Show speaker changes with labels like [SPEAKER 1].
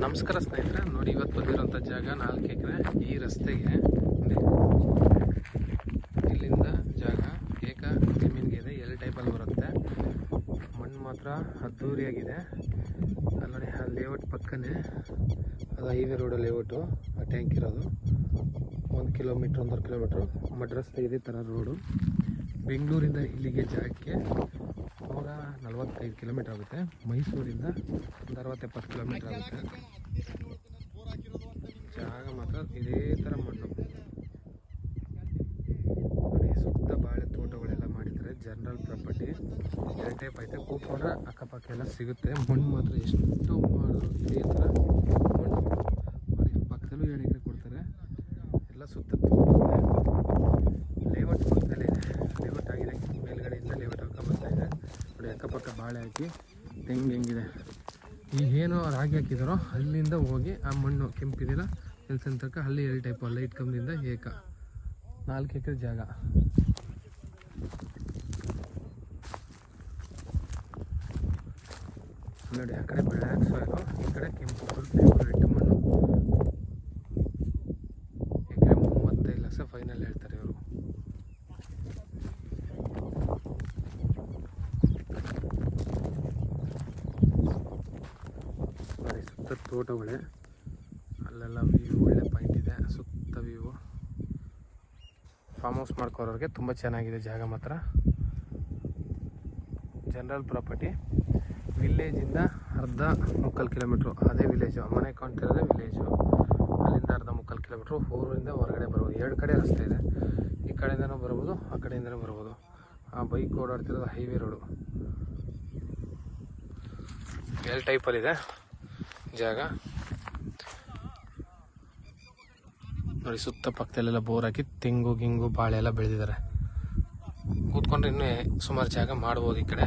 [SPEAKER 1] ನಮಸ್ಕಾರ ಸ್ನೇಹಿತರೆ, ನೋಡಿ ಇವತ್ತು ಬಂದಿರೋಂಥ ಜಾಗ 4 ಎಕರೆ. ಈ ರಸ್ತೆಗೆ ಇಲ್ಲಿಂದ ಜಾಗ ಏಕ ಜಮೀನಿಗೆ ಇದೆ. 2 ಟೈಪಲ್ಲಿ ಬರುತ್ತೆ. ಮಣ್ಣು ಮಾತ್ರ ಅದ್ದೂರಿಯಾಗಿದೆ. ಅಲ್ಲಿ ನೋಡಿ, ಆ ಲೇಔಟ್ ಪಕ್ಕನೇ ಅದು ಹೈವೇ ರೋಡ್ ಲೇಔಟು, ಆ ಟ್ಯಾಂಕ್ ಇರೋದು. 1 ಕಿಲೋಮೀಟ್ರ್ 1.5 ಕಿಲೋಮೀಟ್ರು ಮಡ್ರಸ್ತೆ ಇದೇ ಥರ ರೋಡು. ಬೆಂಗಳೂರಿಂದ ಇಲ್ಲಿಗೆ ಜಾಗಕ್ಕೆ 145 ಕಿಲೋಮೀಟ್ರ್ ಆಗುತ್ತೆ. ಮೈಸೂರಿಂದ ಒಂದು 60-70 ಕಿಲೋಮೀಟ್ರ್ ಆಗುತ್ತೆ. ಜಾಗ ಮಾತ್ರ ಇದೇ ಥರ ಮಣ್ಣು ನೋಡಿ. ಸುತ್ತ ಬಾಳೆ ತೋಟಗಳೆಲ್ಲ ಮಾಡಿದ್ದಾರೆ. ಜನರಲ್ ಪ್ರಾಪರ್ಟಿ 2 ಟೈಪ್ ಐತೆ. ಕೂತ್ಕೊಂಡ್ರೆ ಅಕ್ಕಪಕ್ಕ ಎಲ್ಲ ಸಿಗುತ್ತೆ. ಮಣ್ಣು ಮಾತ್ರ ಎಷ್ಟು ಮಾಡಿದ್ರು ಇದೇ ಥರ ಮಣ್ಣು ನೋಡಿ. ಪಕ್ಕದಲ್ಲೂ 2 ಎಕರೆ ಕೊಡ್ತಾರೆ. ಎಲ್ಲ ಸುತ್ತ ತೋಟ ಲೇಔಟ್ ಪಕ್ಕದಲ್ಲೇ ಇದೆ. ಲೇಔಟ್ ಆಗಿದೆ, ಮೇಲ್ಗಡೆಯಿಂದ ಲೇಔಟ್ ಹಾಕಿ ಬರ್ತಾ ಇದೆ ನೋಡಿ. ಅಕ್ಕಪಕ್ಕ ಬಾಳೆ ಹಾಕಿ ತೆಂಗು ಹೆಂಗಿದೆ. ಈಗೇನು ರಾಗಿ ಹಾಕಿದಾರೋ ಅಲ್ಲಿಂದ ಹೋಗಿ ಆ ಮಣ್ಣು ಕೆಂಪಿದಿಲ್ಲ ಎಲ್ಸನ್ ತನಕ ಅಲ್ಲಿ 2 ಟೈಪ್ ಲೈಟ್ ಕಂಬದಿಂದ ಏಕ 4 ಎಕರೆ ಜಾಗ. ನೋಡಿ, ಆ ಕಡೆ ಬ್ಲ್ಯಾಕ್ ಸಾಯಿಲು, ಈ ಕಡೆ ಕೆಂಪು ರೆಡ್ ಮಣ್ಣು. ಎಕರೆ 35 ಲಕ್ಷ ಫೈನಲ್ ಹೇಳ್ತಾರೆ ಇವರು. ನೋಡಿ, ಸುತ್ತ ತೋಟಗಳೇ, ಅಲ್ಲೆಲ್ಲ ವ್ಯೂ ಒಳ್ಳೆ ಪಾಯಿಂಟ್ ಇದೆ. ಸುತ್ತ ವ್ಯೂ. ಫಾರ್ಮ್ ಹೌಸ್ ಮಾಡ್ಕೋರೋರಿಗೆ ತುಂಬ ಚೆನ್ನಾಗಿದೆ ಜಾಗ ಮಾತ್ರ. General property. ವಿಲೇಜಿಂದ 1/3 ಕಿಲೋಮೀಟ್ರು ಅದೇ ವಿಲೇಜು. ಮನೆ ಕಾಣ್ತಿರೋದೇ ವಿಲೇಜು. ಅಲ್ಲಿಂದ 1/3 ಕಿಲೋಮೀಟ್ರು ಊರಿಂದ ಹೊರಗಡೆ ಬರ್ಬೋದು. 2 ಕಡೆ ರಸ್ತೆ ಇದೆ. ಈ ಕಡೆಯಿಂದನೂ ಬರ್ಬೋದು, ಆ ಕಡೆಯಿಂದನೂ ಬರ್ಬೋದು. ಆ ಬೈಕ್ ಓಡಾಡ್ತಿರೋದು ಹೈವೇ ರೋಡು. 2 ಟೈಪಲ್ಲಿದೆ ಜಾಗ ನೋಡಿ. ಸುತ್ತ ಪಕ್ಕದಲ್ಲೆಲ್ಲ ಬೋರ್ ಹಾಕಿ ತೆಂಗು ಗಿಂಗು ಬಾಳೆ ಎಲ್ಲ ಬೆಳೆದಿದ್ದಾರೆ. ಕೂತ್ಕೊಂಡ್ರೆ ಇನ್ನೂ ಸುಮಾರು ಜಾಗ ಮಾಡ್ಬೋದು ಈ ಕಡೆ.